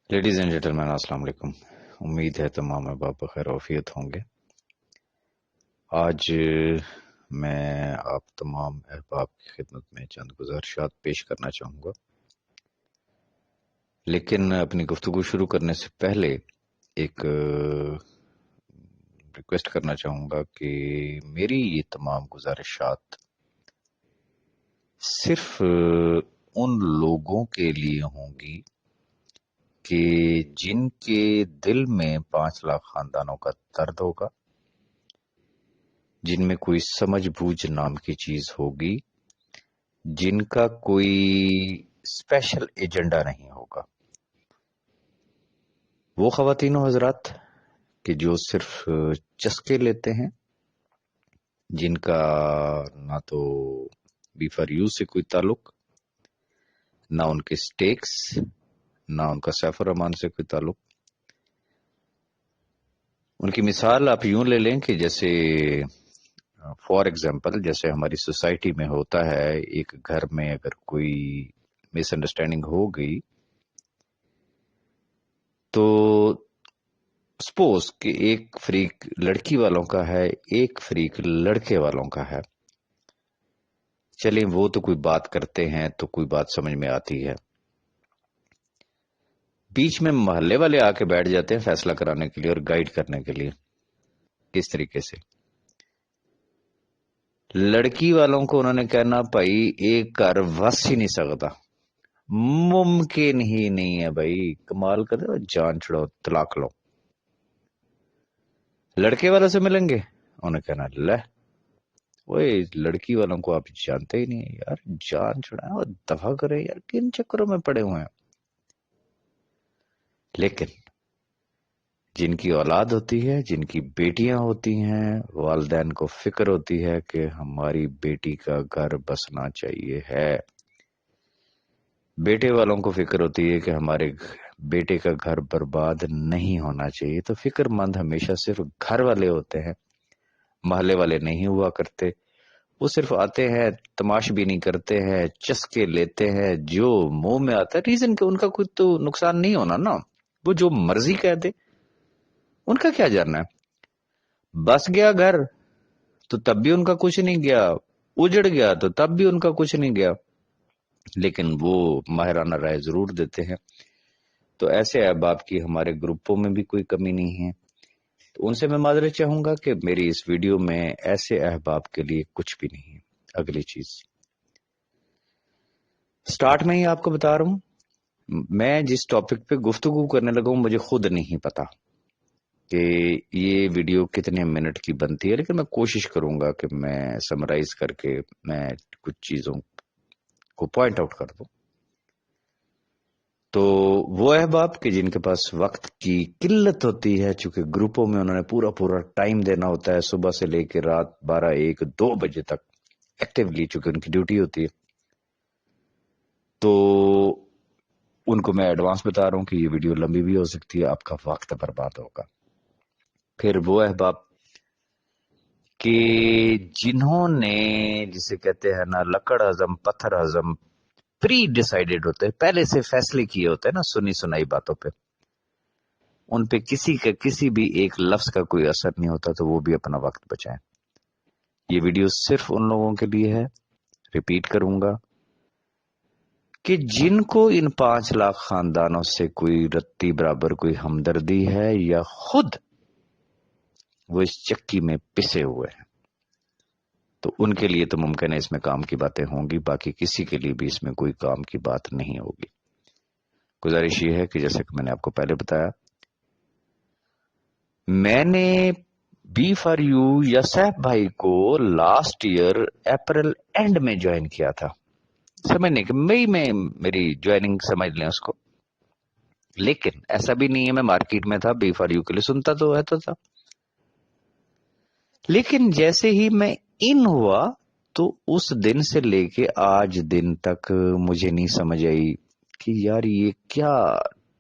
Ladies and gentleman السلام علیکم۔ امید ہے تمام احباب بخیر وفیت ہوں گے۔ آج میں آپ تمام احباب کی خدمت میں چند گزارشات پیش کرنا چاہوں گا، لیکن اپنی گفتگو شروع کرنے سے پہلے ایک ریکویسٹ کرنا چاہوں گا کہ میری یہ تمام گزارشات صرف ان لوگوں کے لیے ہوں گی کہ جن کے دل میں 5 لاکھ خاندانوں کا درد ہوگا، جن میں کوئی سمجھ بوجھ نام کی چیز ہوگی، جن کا کوئی اسپیشل ایجنڈا نہیں ہوگا۔ وہ خواتین و حضرات کہ جو صرف چسکے لیتے ہیں، جن کا نہ تو بی فار یو سے کوئی تعلق، نہ ان کے سٹیکس، نہ ان کا سیف الرحمان سے کوئی تعلق۔ ان کی مثال آپ یوں لے لیں کہ جیسے فار ایگزامپل جیسے ہماری سوسائٹی میں ہوتا ہے، ایک گھر میں اگر کوئی مس انڈرسٹینڈنگ ہو گئی تو سپوز کہ ایک فریق لڑکی والوں کا ہے، ایک فریق لڑکے والوں کا ہے۔ چلیں وہ تو کوئی بات کرتے ہیں تو کوئی بات سمجھ میں آتی ہے، بیچ میں محلے والے آ کے بیٹھ جاتے ہیں فیصلہ کرانے کے لیے اور گائیڈ کرنے کے لیے کس طریقے سے۔ لڑکی والوں کو انہوں نے کہنا بھائی ایک گھر وس ہی نہیں سکتا، ممکن ہی نہیں ہے بھائی، کمال کر دو، جان چھڑو، طلاق لو۔ لڑکے والوں سے ملیں گے، انہوں نے کہنا لے وہ لڑکی والوں کو آپ جانتے ہی نہیں یار، جان چھڑائیں اور دفع کریں یار، کن چکروں میں پڑے ہوئے ہیں۔ لیکن جن کی اولاد ہوتی ہے، جن کی بیٹیاں ہوتی ہیں، والدین کو فکر ہوتی ہے کہ ہماری بیٹی کا گھر بسنا چاہیے ہے، بیٹے والوں کو فکر ہوتی ہے کہ ہمارے بیٹے کا گھر برباد نہیں ہونا چاہیے، تو فکر مند ہمیشہ صرف گھر والے ہوتے ہیں، محلے والے نہیں ہوا کرتے۔ وہ صرف آتے ہیں، تماش بھی نہیں کرتے ہیں، چسکے لیتے ہیں جو منہ میں آتا ہے، ریزن کہ ان کا کوئی تو نقصان نہیں ہونا نا، وہ جو مرضی کہہ دے، ان کا کیا جاننا ہے۔ بس گیا گھر تو تب بھی ان کا کچھ نہیں گیا، اجڑ گیا تو تب بھی ان کا کچھ نہیں گیا، لیکن وہ ماہرانہ رائے ضرور دیتے ہیں۔ تو ایسے احباب کی ہمارے گروپوں میں بھی کوئی کمی نہیں ہے، تو ان سے میں معذرت چاہوں گا کہ میری اس ویڈیو میں ایسے احباب کے لیے کچھ بھی نہیں ہے۔ اگلی چیز سٹارٹ میں ہی آپ کو بتا رہا ہوں، میں جس ٹاپک پہ گفتگو کرنے لگا ہوں مجھے خود نہیں پتا کہ یہ ویڈیو کتنے منٹ کی بنتی ہے، لیکن میں کوشش کروں گا کہ میں سمرائز کر کے میں کچھ چیزوں کو پوائنٹ آؤٹ کر دوں۔ تو وہ احباب کہ جن کے پاس وقت کی قلت ہوتی ہے، چونکہ گروپوں میں انہوں نے پورا ٹائم دینا ہوتا ہے، صبح سے لے کے رات 12 1 2 بجے تک ایکٹیولی، چونکہ ان کی ڈیوٹی ہوتی ہے، تو ان کو میں ایڈوانس بتا رہا ہوں کہ یہ ویڈیو لمبی بھی ہو سکتی ہے، آپ کا وقت برباد ہوگا۔ پھر وہ احباب کہ جنہوں نے جسے کہتے ہیں نا لکڑ ہضم پتھر ہضم، پری ڈیسائیڈڈ ہوتے ہیں، پہلے سے فیصلے کیے ہوتے ہیں نا سنی سنائی باتوں پہ، ان پہ کسی بھی ایک لفظ کا کوئی اثر نہیں ہوتا، تو وہ بھی اپنا وقت بچائیں۔ یہ ویڈیو صرف ان لوگوں کے لیے ہے، ریپیٹ کروں گا، کہ جن کو ان 5 لاکھ خاندانوں سے کوئی رتی برابر کوئی ہمدردی ہے، یا خود وہ اس چکی میں پسے ہوئے ہیں، تو ان کے لیے تو ممکن ہے اس میں کام کی باتیں ہوں گی، باقی کسی کے لیے بھی اس میں کوئی کام کی بات نہیں ہوگی۔ گزارش یہ ہے کہ جیسے کہ میں نے آپ کو پہلے بتایا، میں نے بی فار یو یا سیف بھائی کو لاسٹ ایئر اپریل اینڈ میں جوائن کیا تھا، سمجھنے کہ مئی میں میری جوائننگ سمجھ لیں اس کو، لیکن ایسا بھی نہیں ہے میں مارکیٹ میں تھا، بی فار یو کے لیے سنتا تو رہتا تھا، لیکن جیسے ہی میں ان ہوا تو اس دن سے لے کے آج دن تک مجھے نہیں سمجھ آئی کہ یار یہ کیا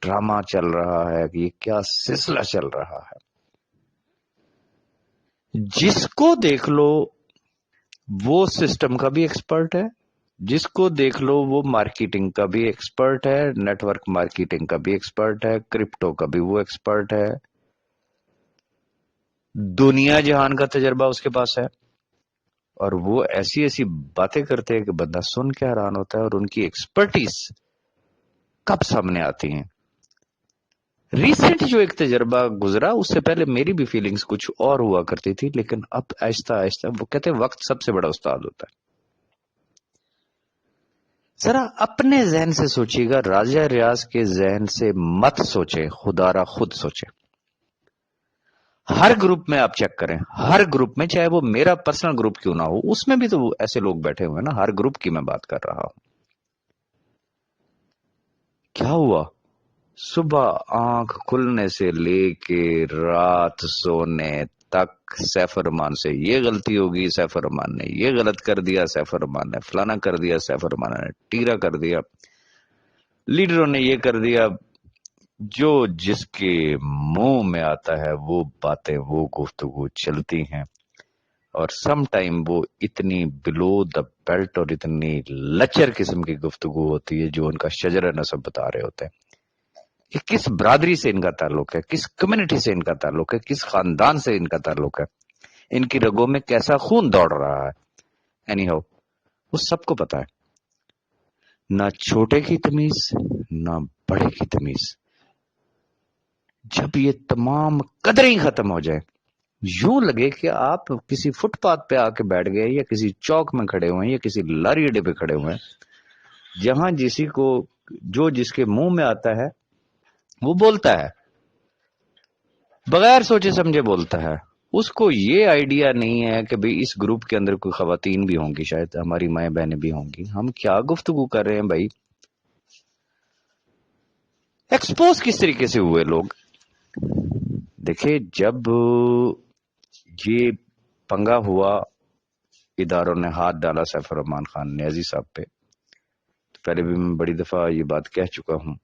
ڈرامہ چل رہا ہے، یہ کیا سلسلہ چل رہا ہے۔ جس کو دیکھ لو وہ سسٹم کا بھی ایکسپرٹ ہے، جس کو دیکھ لو وہ مارکیٹنگ کا بھی ایکسپرٹ ہے، نیٹ ورک مارکیٹنگ کا بھی ایکسپرٹ ہے، کرپٹو کا بھی وہ ایکسپرٹ ہے، دنیا جہان کا تجربہ اس کے پاس ہے، اور وہ ایسی ایسی باتیں کرتے ہیں کہ بندہ سن کے حیران ہوتا ہے، اور ان کی ایکسپرٹیز کب سامنے آتی ہیں۔ ریسنٹ جو ایک تجربہ گزرا، اس سے پہلے میری بھی فیلنگز کچھ اور ہوا کرتی تھی، لیکن اب آہستہ آہستہ، وہ کہتے ہیں وقت سب سے بڑا استاد ہوتا ہے۔ ذرا اپنے ذہن سے سوچیے گا، راجہ ریاض کے ذہن سے مت سوچے، خدا را خود سوچے۔ ہر گروپ میں آپ چیک کریں، ہر گروپ میں، چاہے وہ میرا پرسنل گروپ کیوں نہ ہو، اس میں بھی تو ایسے لوگ بیٹھے ہوئے ہیں نا، ہر گروپ کی میں بات کر رہا ہوں۔ کیا ہوا؟ صبح آنکھ کھلنے سے لے کے رات سونے تک سیف الرحمان سے یہ غلطی ہوگی، سیف الرحمان نے یہ غلط کر دیا، سیف الرحمان نے فلانا کر دیا، سیف الرحمان نے ٹیرا کر دیا، لیڈروں نے یہ کر دیا۔ جو جس کے منہ میں آتا ہے وہ باتیں، وہ گفتگو چلتی ہیں، اور سم ٹائم وہ اتنی بلو دا بیلٹ اور اتنی لچر قسم کی گفتگو ہوتی ہے جو ان کا شجر نسب بتا رہے ہوتے ہیں کہ کس برادری سے ان کا تعلق ہے، کس کمیونٹی سے ان کا تعلق ہے، کس خاندان سے ان کا تعلق ہے، ان کی رگوں میں کیسا خون دوڑ رہا ہے۔ اینی ہاؤ، وہ سب کو پتا ہے، نہ چھوٹے کی تمیز نہ بڑے کی تمیز۔ جب یہ تمام قدریں ختم ہو جائے، یوں لگے کہ آپ کسی فٹ پاتھ پہ آ کے بیٹھ گئے، یا کسی چوک میں کھڑے ہوئے ہیں، یا کسی لاری اڈے پہ کھڑے ہوئے ہیں، جہاں جسی کو جو جس کے منہ میں آتا ہے وہ بولتا ہے، بغیر سوچے سمجھے بولتا ہے۔ اس کو یہ آئیڈیا نہیں ہے کہ بھئی اس گروپ کے اندر کوئی خواتین بھی ہوں گی، شاید ہماری مائیں بہنیں بھی ہوں گی، ہم کیا گفتگو کر رہے ہیں بھائی۔ ایکسپوز کس طریقے سے ہوئے لوگ؟ دیکھیں، جب یہ پنگا ہوا، اداروں نے ہاتھ ڈالا سیف الرحمان خان نیازی صاحب پہ، تو پہلے بھی میں بڑی دفعہ یہ بات کہہ چکا ہوں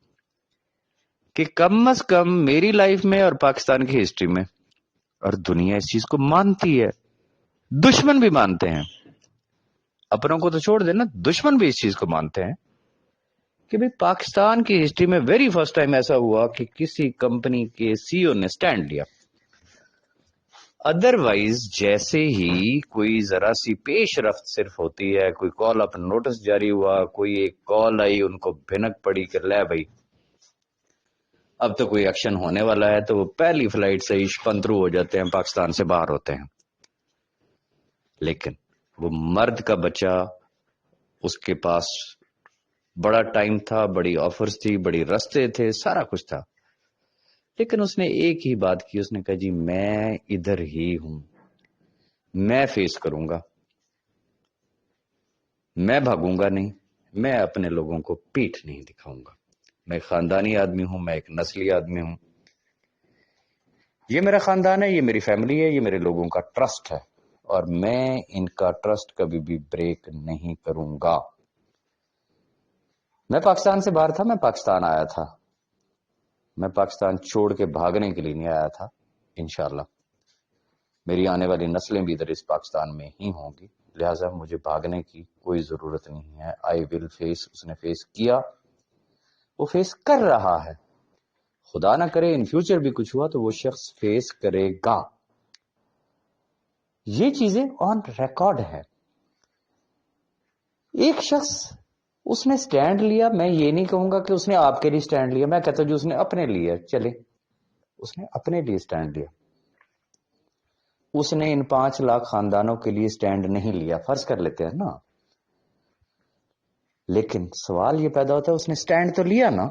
کہ کم از کم میری لائف میں اور پاکستان کی ہسٹری میں، اور دنیا اس چیز کو مانتی ہے، دشمن بھی مانتے ہیں، اپنوں کو تو چھوڑ دینا، دشمن بھی اس چیز کو مانتے ہیں کہ بھئی پاکستان کی ہسٹری میں ویری فرسٹ ٹائم ایسا ہوا کہ کسی کمپنی کے سی او نے سٹینڈ لیا۔ ادروائز جیسے ہی کوئی ذرا سی پیش رفت صرف ہوتی ہے، کوئی کال اپ نوٹس جاری ہوا، کوئی ایک کال آئی، ان کو بھنک پڑی کہ لے بھائی اب تو کوئی ایکشن ہونے والا ہے، تو وہ پہلی فلائٹ سے ہی شپنترو ہو جاتے ہیں، پاکستان سے باہر ہوتے ہیں۔ لیکن وہ مرد کا بچہ، اس کے پاس بڑا ٹائم تھا، بڑی آفرز تھی، بڑی رستے تھے، سارا کچھ تھا، لیکن اس نے ایک ہی بات کی، اس نے کہا جی میں ادھر ہی ہوں، میں فیس کروں گا، میں بھاگوں گا نہیں، میں اپنے لوگوں کو پیٹھ نہیں دکھاؤں گا، میں ایک خاندانی آدمی ہوں، میں ایک نسلی آدمی ہوں، یہ میرا خاندان ہے، یہ میری فیملی ہے، یہ میرے لوگوں کا ٹرسٹ ہے، اور میں ان کا ٹرسٹ کبھی بھی بریک نہیں کروں گا۔ میں پاکستان سے باہر تھا، میں پاکستان آیا تھا، میں پاکستان چھوڑ کے بھاگنے کے لیے نہیں آیا تھا۔ انشاءاللہ میری آنے والی نسلیں بھی ادھر اس پاکستان میں ہی ہوں گی، لہٰذا مجھے بھاگنے کی کوئی ضرورت نہیں ہے۔ آئی ول فیس، اس نے فیس کیا، وہ فیس کر رہا ہے، خدا نہ کرے ان فیوچر بھی کچھ ہوا تو وہ شخص فیس کرے گا۔ یہ چیزیں آن ریکارڈ ہے۔ ایک شخص اس نے سٹینڈ لیا، میں یہ نہیں کہوں گا کہ اس نے آپ کے لیے سٹینڈ لیا، میں کہتا ہوں جو اس نے اپنے لیے، چلے اس نے اپنے لیے سٹینڈ لیا، اس نے ان 5 لاکھ خاندانوں کے لیے سٹینڈ نہیں لیا، فرض کر لیتے ہیں نا، لیکن سوال یہ پیدا ہوتا ہے اس نے سٹینڈ تو لیا نا۔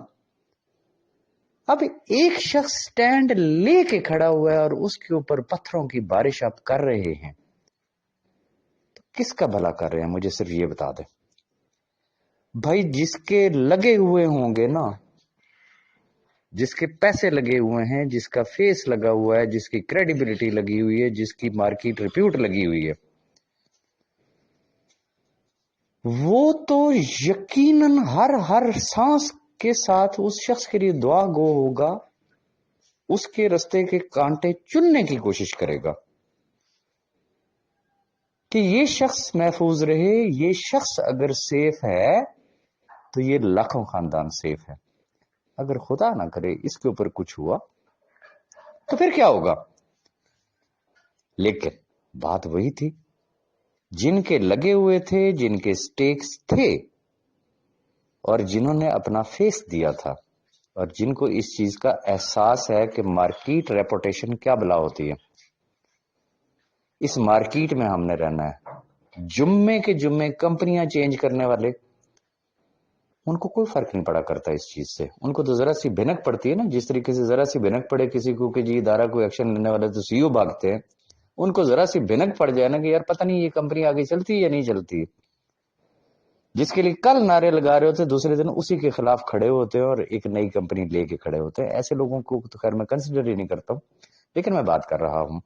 اب ایک شخص سٹینڈ لے کے کھڑا ہوا ہے اور اس کے اوپر پتھروں کی بارش آپ کر رہے ہیں، تو کس کا بھلا کر رہے ہیں؟ مجھے صرف یہ بتا دیں بھائی، جس کے لگے ہوئے ہوں گے نا، جس کے پیسے لگے ہوئے ہیں، جس کا فیس لگا ہوا ہے، جس کی کریڈیبلٹی لگی ہوئی ہے، جس کی مارکیٹ ریپیوٹ لگی ہوئی ہے، وہ تو یقیناً ہر سانس کے ساتھ اس شخص کے لیے دعا گو ہوگا، اس کے رستے کے کانٹے چننے کی کوشش کرے گا۔ کہ یہ شخص محفوظ رہے، یہ شخص اگر سیف ہے تو یہ لاکھوں خاندان سیف ہے. اگر خدا نہ کرے اس کے اوپر کچھ ہوا تو پھر کیا ہوگا؟ لیکن بات وہی تھی، جن کے لگے ہوئے تھے، جن کے سٹیکس تھے، اور جنہوں نے اپنا فیس دیا تھا، اور جن کو اس چیز کا احساس ہے کہ مارکیٹ ریپوٹیشن کیا بلا ہوتی ہے. اس مارکیٹ میں ہم نے رہنا ہے. جمعے کے جمعے کمپنیاں چینج کرنے والے، ان کو کوئی فرق نہیں پڑا کرتا اس چیز سے. ان کو تو ذرا سی بھنک پڑتی ہے نا، جس طریقے سے ذرا سی بھنک پڑے کسی کو کہ جی ادارہ کوئی ایکشن لینے والے تو سی او بھاگتے ہیں. ان کو ذرا سی بھنک پڑ جائے نا کہ یار پتہ نہیں یہ کمپنی آگے چلتی ہے یا نہیں چلتی، جس کے لیے کل نعرے لگا رہے ہوتے دوسرے دن اسی کے خلاف کھڑے ہوتے ہیں اور ایک نئی کمپنی لے کے کھڑے ہوتے ہیں. ایسے لوگوں کو تو خیر میں کنسیڈر ہی نہیں کرتا ہوں. لیکن میں بات کر رہا ہوں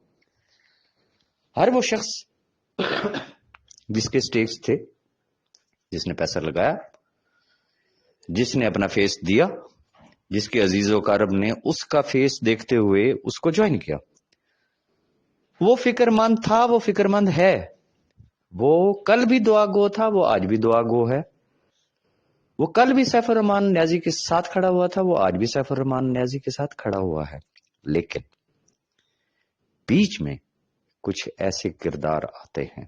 ہر وہ شخص جس کے سٹیکس تھے، جس نے پیسہ لگایا، جس نے اپنا فیس دیا، جس کے عزیز و اقارب نے اس کا فیس دیکھتے ہوئے اس کو جوائن کیا. وہ فکر مند تھا، وہ فکر مند ہے، وہ کل بھی دعا گو تھا، وہ آج بھی دعا گو ہے. وہ کل بھی سیف الرحمان نیازی کے ساتھ کھڑا ہوا تھا، وہ آج بھی سیف الرحمان نیازی کے ساتھ کھڑا ہوا ہے. لیکن بیچ میں کچھ ایسے کردار آتے ہیں.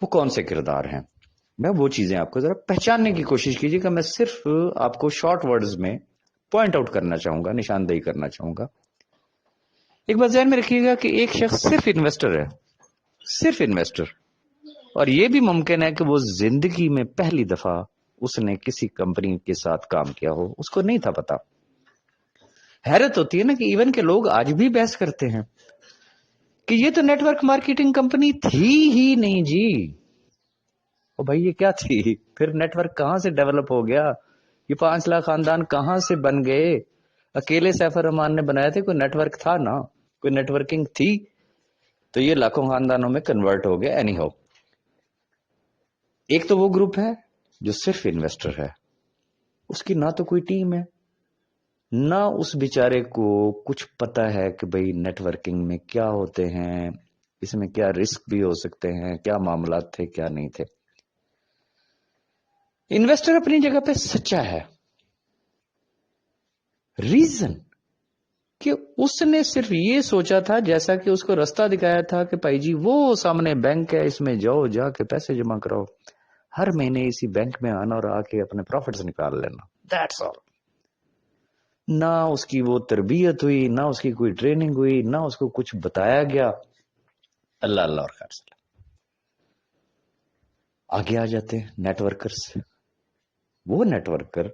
وہ کون سے کردار ہیں؟ میں وہ چیزیں آپ کو ذرا پہچاننے کی کوشش کیجیے گا. میں صرف آپ کو شارٹ ورڈز میں پوائنٹ آؤٹ کرنا چاہوں گا، نشاندہی کرنا چاہوں گا. ایک بات ذہن میں رکھیے گا کہ ایک شخص صرف انویسٹر ہے، صرف انویسٹر، اور یہ بھی ممکن ہے کہ وہ زندگی میں پہلی دفعہ اس نے کسی کمپنی کے ساتھ کام کیا ہو، اس کو نہیں تھا پتا. حیرت ہوتی ہے نا کہ ایون کے لوگ آج بھی بحث کرتے ہیں کہ یہ تو نیٹ ورک مارکیٹنگ کمپنی تھی ہی نہیں جی. او بھائی یہ کیا تھی؟ پھر نیٹ ورک کہاں سے ڈیولپ ہو گیا؟ یہ 5 لاکھ خاندان کہاں سے بن گئے؟ اکیلے سیف الرحمان نے بنایا تھے؟ کوئی نیٹ ورک تھا نا، کوئی نیٹ ورکنگ تھی تو یہ لاکھوں خاندانوں میں کنورٹ ہو گیا. اینی ہاؤ، ایک تو وہ گروپ ہے جو صرف انویسٹر ہے، اس کی نہ تو کوئی ٹیم ہے، نہ اس بیچارے کو کچھ پتا ہے کہ بھئی نیٹ ورکنگ میں کیا ہوتے ہیں، اس میں کیا رسک بھی ہو سکتے ہیں، کیا معاملات تھے کیا نہیں تھے. انویسٹر اپنی جگہ پہ سچا ہے. ریزن کہ اس نے صرف یہ سوچا تھا، جیسا کہ اس کو رستہ دکھایا تھا کہ بھائی جی وہ سامنے بینک ہے، اس میں جاؤ، جا کے پیسے جمع کراؤ، ہر مہینے اسی بینک میں آنا اور آ کے اپنے پروفٹس نکال لینا. That's all. نہ اس کی وہ تربیت ہوئی، نہ اس کی کوئی ٹریننگ ہوئی، نہ اس کو کچھ بتایا گیا. اللہ اللہ اور خیر سے آگے آ جاتے ہیں نیٹ ورکرز. وہ نیٹ ورکر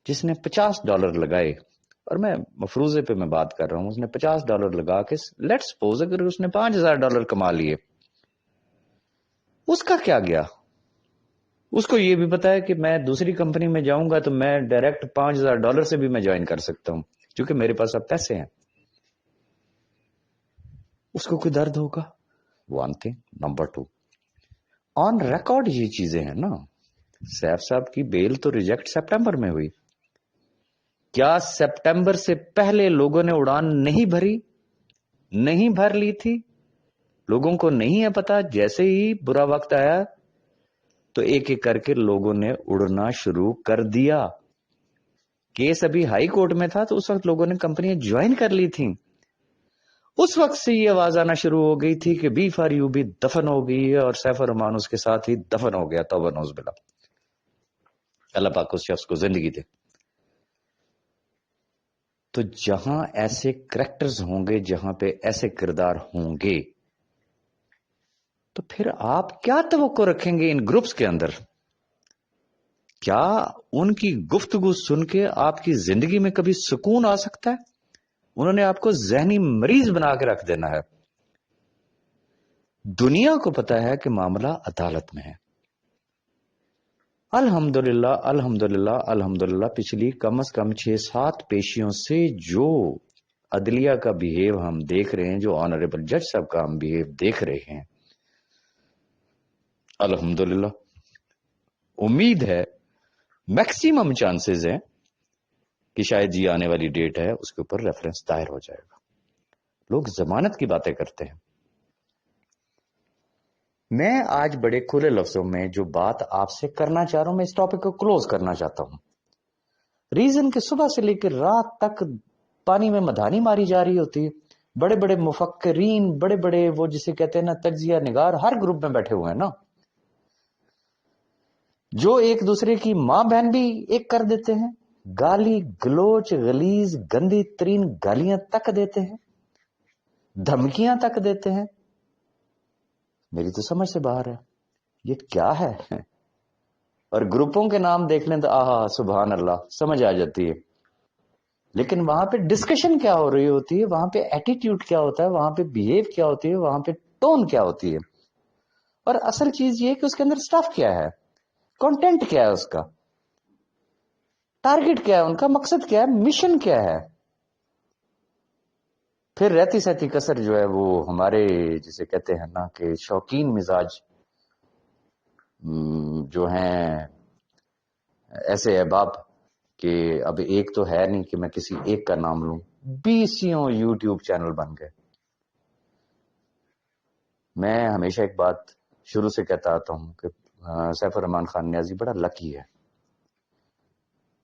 جس نے $50 لگائے، اور میں مفروضے پہ میں بات کر رہا ہوں، اس نے $50 لگا کے لیٹ سپوز اگر اس نے $5000 کما لیے، اس کا کیا گیا؟ اس کو یہ بھی پتا ہے کہ میں دوسری کمپنی میں جاؤں گا تو میں ڈائریکٹ $5000 سے بھی میں جوائن کر سکتا ہوں کیونکہ میرے پاس اب پیسے ہیں. اس کو کوئی درد ہوگا؟ One thing. Number 2، on record یہ چیزیں ہیں نا. سیف صاحب کی بیل تو ریجیکٹ سپٹمبر میں ہوئی. کیا سپٹمبر سے پہلے لوگوں نے اڑان نہیں بھری، نہیں بھر لی تھی؟ لوگوں کو نہیں ہے پتا، جیسے ہی برا وقت آیا تو ایک ایک کر کے لوگوں نے اڑنا شروع کر دیا. کیس ابھی ہائی کورٹ میں تھا تو اس وقت لوگوں نے کمپنیاں جوائن کر لی تھیں. اس وقت سے یہ آواز آنا شروع ہو گئی تھی کہ بی فار یو بھی دفن ہو گئی ہے، اور سیف الرحمان اس کے ساتھ ہی دفن ہو گیا. توبہ نعوذ باللہ. اللہ پاک اس شخص کو زندگی دے. تو جہاں ایسے کریکٹرز ہوں گے، جہاں پہ ایسے کردار ہوں گے، تو پھر آپ کیا توقع رکھیں گے ان گروپس کے اندر؟ کیا ان کی گفتگو سن کے آپ کی زندگی میں کبھی سکون آ سکتا ہے؟ انہوں نے آپ کو ذہنی مریض بنا کے رکھ دینا ہے. دنیا کو پتا ہے کہ معاملہ عدالت میں ہے. الحمدللہ الحمدللہ الحمدللہ پچھلی کم از کم 6-7 پیشیوں سے جو عدلیہ کا بہیو ہم دیکھ رہے ہیں، جو آنریبل جج صاحب کا ہم بہیو دیکھ رہے ہیں، الحمدللہ امید ہے، میکسیمم چانسز ہیں کہ شاید یہ آنے والی ڈیٹ ہے اس کے اوپر ریفرنس دائر ہو جائے گا. لوگ ضمانت کی باتیں کرتے ہیں. میں آج بڑے کھلے لفظوں میں جو بات آپ سے کرنا چاہ رہا ہوں، میں اس ٹاپک کو کلوز کرنا چاہتا ہوں. ریزن کہ صبح سے لے کے رات تک پانی میں مدھانی ماری جا رہی ہوتی ہے. بڑے بڑے مفکرین، بڑے بڑے وہ جسے کہتے ہیں نا تجزیہ نگار، ہر گروپ میں بیٹھے ہوئے ہیں نا، جو ایک دوسرے کی ماں بہن بھی ایک کر دیتے ہیں، گالی گلوچ غلیظ گندی ترین گالیاں تک دیتے ہیں، دھمکیاں تک دیتے ہیں. میری تو سمجھ سے باہر ہے یہ کیا ہے. اور گروپوں کے نام دیکھ لیں تو آہا سبحان اللہ سمجھ آ جاتی ہے. لیکن وہاں پہ ڈسکشن کیا ہو رہی ہوتی ہے، وہاں پہ ایٹیٹیوڈ کیا ہوتا ہے، وہاں پہ بیہیو کیا ہوتی ہے، وہاں پہ ٹون کیا ہوتی ہے. اور اصل چیز یہ کہ اس کے اندر سٹف کیا ہے، کنٹینٹ کیا ہے، اس کا ٹارگٹ کیا ہے، ان کا مقصد کیا ہے، مشن کیا ہے. پھر رہتی سہتی کسر جو ہے وہ ہمارے جسے کہتے ہیں نا کہ شوقین مزاج جو ہیں ایسے احباب کہ اب ایک تو ہے نہیں کہ میں کسی ایک کا نام لوں، 20 یوٹیوب چینل بن گئے. میں ہمیشہ ایک بات شروع سے کہتا آتا ہوں کہ سیف الرحمان خان نیازی بڑا لکی ہے،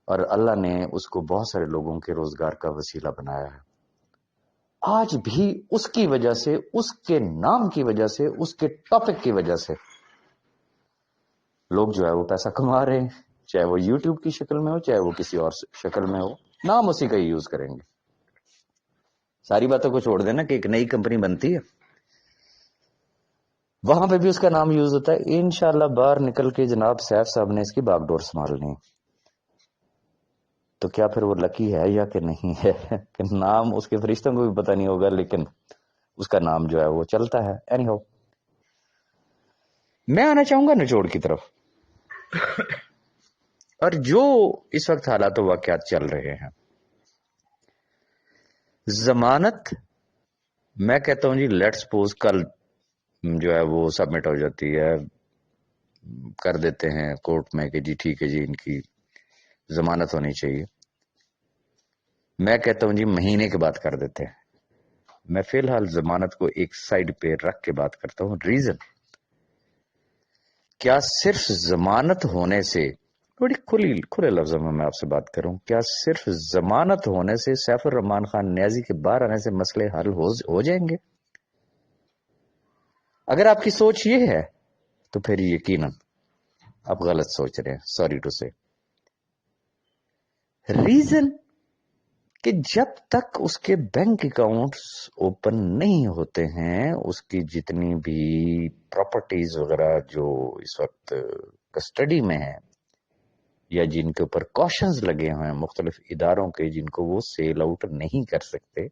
اور اللہ نے اس کو بہت سارے لوگوں کے روزگار کا وسیلہ بنایا ہے. آج بھی اس کی وجہ سے، اس کے نام کی وجہ سے، اس کے ٹاپک کی وجہ سے لوگ جو ہے وہ پیسہ کما رہے ہیں، چاہے وہ یوٹیوب کی شکل میں ہو، چاہے وہ کسی اور شکل میں ہو، نام اسی کا ہی یوز کریں گے. ساری باتوں کو چھوڑ دینا کہ ایک نئی کمپنی بنتی ہے، وہاں پہ بھی اس کا نام یوز ہوتا ہے. انشاءاللہ باہر نکل کے جناب سیف صاحب نے اس کی باغ ڈور سنبھالنی ہے. تو کیا پھر وہ لکی ہے یا کہ نہیں ہے کہ نام اس کے فرشتوں کو بھی پتہ نہیں ہوگا، لیکن اس کا نام جو ہے وہ چلتا ہے. اینی ہو، میں آنا چاہوں گا نچوڑ کی طرف. اور جو اس وقت حالات و واقعات چل رہے ہیں، ضمانت میں کہتا ہوں جی لیٹ سپوز کل جو ہے وہ سبمٹ ہو جاتی ہے، کر دیتے ہیں کورٹ میں کہ جی ٹھیک ہے جی ان کی ضمانت ہونی چاہیے. میں کہتا ہوں جی مہینے کے بعد کر دیتے ہیں. میں فی الحال ضمانت کو ایک سائڈ پہ رکھ کے بات کرتا ہوں. ریزن کیا صرف ضمانت ہونے سے، بڑی کھلے لفظوں میں آپ سے بات کروں، کیا صرف ضمانت ہونے سے سیف الرحمان خان نیازی کے باہر آنے سے مسئلے حل ہو جائیں گے؟ اگر آپ کی سوچ یہ ہے تو پھر یقیناً آپ غلط سوچ رہے ہیں. سوری ٹو سے. ریزن کہ جب تک اس کے بینک اکاؤنٹس اوپن نہیں ہوتے ہیں، اس کی جتنی بھی پراپرٹیز وغیرہ جو اس وقت کسٹڈی میں ہیں یا جن کے اوپر کوشنز لگے ہوئے ہیں مختلف اداروں کے، جن کو وہ سیل آؤٹ نہیں کر سکتے،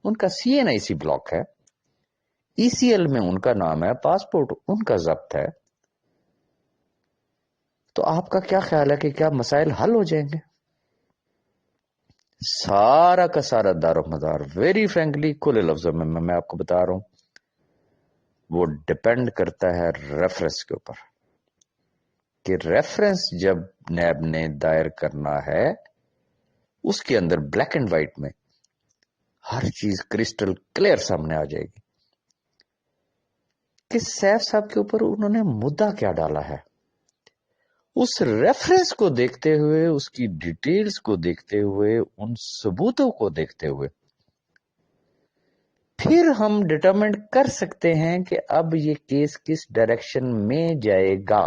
ان کا سی این آئی سی بلاک ہے، ای سی ایل میں ان کا نام ہے، پاسپورٹ ان کا ضبط ہے. تو آپ کا کیا خیال ہے کہ کیا مسائل حل ہو جائیں گے؟ سارا کا سارا دار و مدار ویری فرینکلی کھلے لفظوں میں آپ کو بتا رہا ہوں، وہ ڈپینڈ کرتا ہے ریفرنس کے اوپر، کہ ریفرنس جب نیب نے دائر کرنا ہے اس کے اندر بلیک اینڈ وائٹ میں ہر چیز کرسٹل کلیئر سامنے آ جائے گی کہ سیف صاحب کے اوپر انہوں نے مدعا کیا ڈالا ہے. اس ریفرنس کو دیکھتے ہوئے، اس کی ڈیٹیلز کو دیکھتے ہوئے، ان ثبوتوں کو دیکھتے ہوئے پھر ہم ڈٹرمنٹ کر سکتے ہیں کہ اب یہ کیس کس ڈائریکشن میں جائے گا.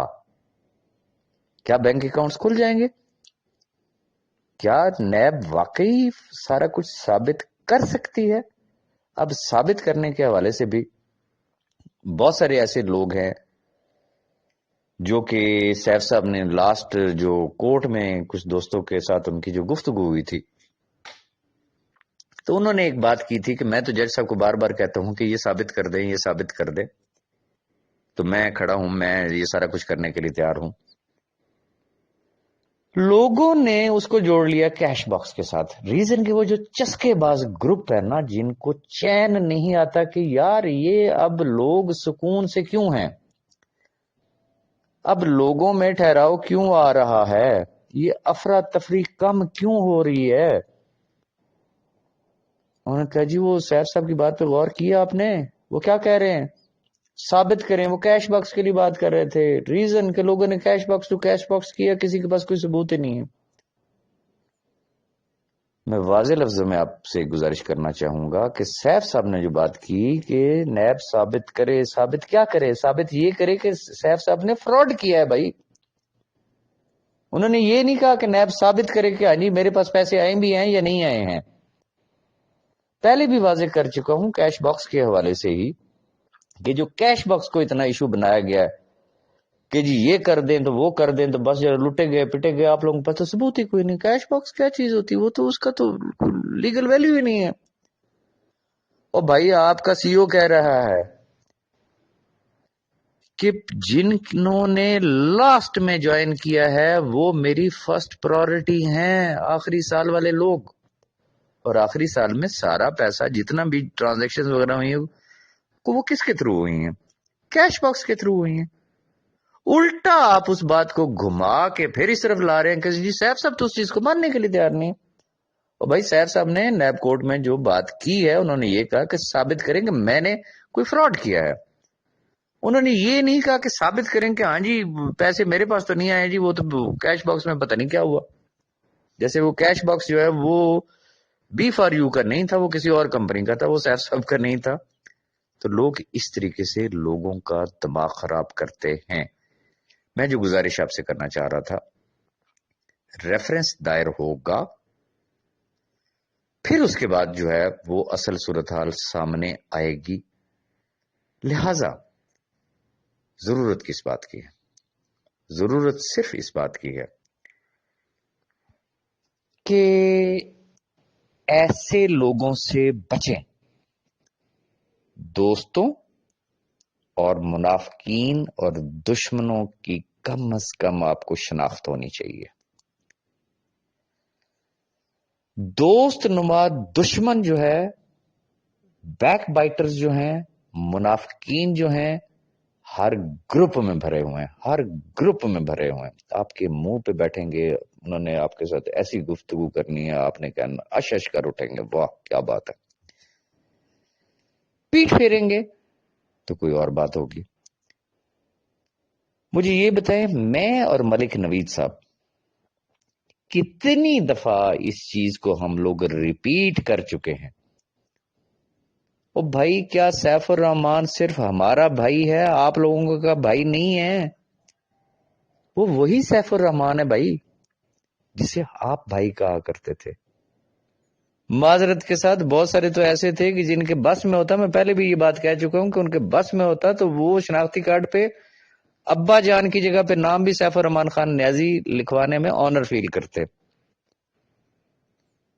کیا بینک اکاؤنٹس کھل جائیں گے؟ کیا نیب واقعی سارا کچھ ثابت کر سکتی ہے؟ اب ثابت کرنے کے حوالے سے بھی بہت سارے ایسے لوگ ہیں جو کہ سیف صاحب نے لاسٹ جو کورٹ میں کچھ دوستوں کے ساتھ ان کی جو گفتگو ہوئی تھی، تو انہوں نے ایک بات کی تھی کہ میں تو جج صاحب کو بار بار کہتا ہوں کہ یہ ثابت کر دیں، یہ ثابت کر دیں، تو میں کھڑا ہوں، میں یہ سارا کچھ کرنے کے لیے تیار ہوں. لوگوں نے اس کو جوڑ لیا کیش باکس کے ساتھ. ریزن کہ وہ جو چسکے باز گروپ ہے نا، جن کو چین نہیں آتا کہ یار یہ اب لوگ سکون سے کیوں ہیں، اب لوگوں میں ٹھہراؤ کیوں آ رہا ہے، یہ افراتفری کم کیوں ہو رہی ہے. انہوں نے کہا جی وہ سیف صاحب کی بات پہ غور کیا آپ نے، وہ کیا کہہ رہے ہیں؟ ثابت کریں. وہ کیش باکس کے لیے بات کر رہے تھے. ریزن کہ لوگوں نے cash box to cash box کیا, کسی کے پاس کوئی ثبوت ہی نہیں ہے. میں واضح لفظوں میں آپ سے گزارش کرنا چاہوں گا کہ سیف صاحب نے جو بات کی کہ نیب ثابت کرے, ثابت کیا کرے؟ ثابت یہ کرے کہ سیف صاحب نے فراڈ کیا ہے بھائی. انہوں نے یہ نہیں کہا کہ نیب ثابت کرے کہ ہاں جی میرے پاس پیسے آئے بھی ہیں یا نہیں آئے ہیں. پہلے بھی واضح کر چکا ہوں کیش باکس کے حوالے سے ہی کہ جو کیش باکس کو اتنا ایشو بنایا گیا ہے کہ جی یہ کر دیں تو وہ کر دیں تو بس لٹے گئے پٹے گئے. آپ لوگوں کو پتہ ثبوت ہی کوئی نہیں. کیش باکس کیا چیز ہوتی ہے؟ وہ تو اس کا تو لیگل ویلیو ہی نہیں ہے. اور بھائی آپ کا سی او کہہ رہا ہے کہ جنہوں نے لاسٹ میں جوائن کیا ہے وہ میری فرسٹ پرائورٹی ہیں, آخری سال والے لوگ. اور آخری سال میں سارا پیسہ جتنا بھی ٹرانزیکشن وغیرہ ہوئی ہیں وہ کس کے تھرو ہوئی ہیں؟ کیش باکس کے تھرو ہوئی ہیں. الٹا آپ اس بات کو گھما کے پھر اس طرف لا رہے ہیں کہ جی سیف صاحب تو اس چیز کو ماننے کے لیے تیار نہیں. اور بھائی سیف صاحب نے نیب کورٹ میں جو بات کی ہے انہوں نے یہ کہا کہ ثابت کریں کہ میں نے کوئی فراڈ کیا ہے. انہوں نے یہ نہیں کہا کہ ثابت کریں کہ ہاں جی پیسے میرے پاس تو نہیں آئے جی, وہ تو کیش باکس میں پتہ نہیں کیا ہوا. جیسے وہ کیش باکس جو ہے وہ بی فار یو کا نہیں تھا, وہ کسی اور کمپنی کا تھا, وہ سیف صاحب کا نہیں تھا. تو لوگ اس طریقے سے لوگوں کا دماغ خراب کرتے ہیں. میں جو گزارش آپ سے کرنا چاہ رہا تھا, ریفرنس دائر ہوگا, پھر اس کے بعد جو ہے وہ اصل صورتحال سامنے آئے گی. لہذا ضرورت کس بات کی ہے؟ ضرورت صرف اس بات کی ہے کہ ایسے لوگوں سے بچیں. دوستوں اور منافقین اور دشمنوں کی کم از کم آپ کو شناخت ہونی چاہیے. دوست نما دشمن جو ہے, بیک بائٹرز جو ہیں, منافقین جو ہیں, ہر گروپ میں بھرے ہوئے ہیں, ہر گروپ میں بھرے ہوئے ہیں. آپ کے منہ پہ بیٹھیں گے, انہوں نے آپ کے ساتھ ایسی گفتگو کرنی ہے, آپ نے کہنا اش کر اٹھیں گے, واہ کیا بات ہے. پیٹ پھیریں گے تو کوئی اور بات ہوگی. مجھے یہ بتائیں, میں اور ملک نوید صاحب کتنی دفعہ اس چیز کو ہم لوگ ریپیٹ کر چکے ہیں. او بھائی کیا سیف الرحمان صرف ہمارا بھائی ہے, آپ لوگوں کا بھائی نہیں ہے؟ وہ وہی سیف الرحمان ہے بھائی جسے آپ بھائی کہا کرتے تھے. معذرت کے ساتھ بہت سارے تو ایسے تھے کہ جن کے بس میں ہوتا, میں پہلے بھی یہ بات کہہ چکا ہوں کہ ان کے بس میں ہوتا تو وہ شناختی کارڈ پہ ابا جان کی جگہ پہ نام بھی سیف الرحمان خان نیازی لکھوانے میں آنر فیل کرتے.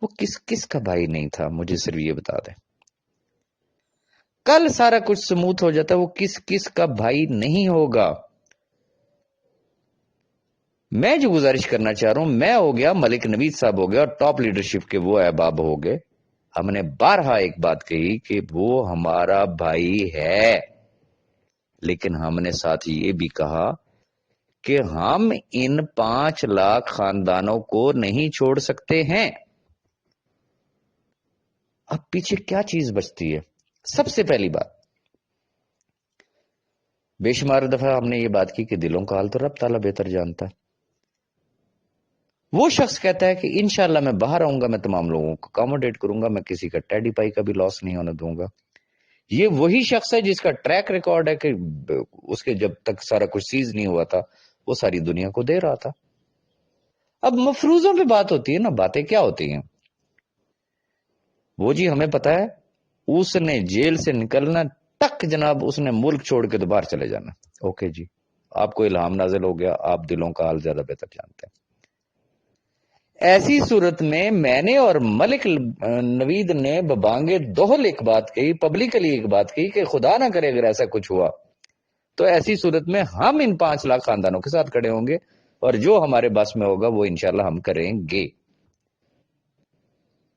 وہ کس کا بھائی نہیں تھا؟ مجھے صرف یہ بتا دیں. کل سارا کچھ سموتھ ہو جاتا, وہ کس کا بھائی نہیں ہوگا. میں جو گزارش کرنا چاہ رہا ہوں, میں ہو گیا, ملک نوید صاحب ہو گیا, اور ٹاپ لیڈرشپ کے وہ احباب ہو گئے, ہم نے بارہا ایک بات کہی کہ وہ ہمارا بھائی ہے, لیکن ہم نے ساتھ یہ بھی کہا کہ ہم ان 5 لاکھ خاندانوں کو نہیں چھوڑ سکتے ہیں. اب پیچھے کیا چیز بچتی ہے؟ سب سے پہلی بات, بے شمار دفعہ ہم نے یہ بات کی کہ دلوں کا حال تو رب تعالیٰ بہتر جانتا ہے. وہ شخص کہتا ہے کہ انشاءاللہ میں باہر آؤں گا, میں تمام لوگوں کو اکاموڈیٹ کروں گا, میں کسی کا ٹیڈی پائی کا بھی لاس نہیں ہونے دوں گا. یہ وہی شخص ہے جس کا ٹریک ریکارڈ ہے کہ اس کے جب تک سارا کچھ سیز نہیں ہوا تھا وہ ساری دنیا کو دے رہا تھا. اب مفروضوں پہ بات ہوتی ہے نا, باتیں کیا ہوتی ہیں؟ وہ جی ہمیں پتا ہے, اس نے جیل سے نکلنا تک جناب, اس نے ملک چھوڑ کے دوبارہ چلے جانا. اوکے جی, آپ کو الہام نازل ہو گیا, آپ دلوں کا حال زیادہ بہتر جانتے ہیں. ایسی صورت میں نے اور ملک نوید نے ببانگے دوہل ایک بات کہی, پبلکلی ایک بات کہی کہ خدا نہ کرے اگر ایسا کچھ ہوا تو ایسی صورت میں ہم ان 5 لاکھ خاندانوں کے ساتھ کھڑے ہوں گے, اور جو ہمارے بس میں ہوگا وہ انشاءاللہ ہم کریں گے.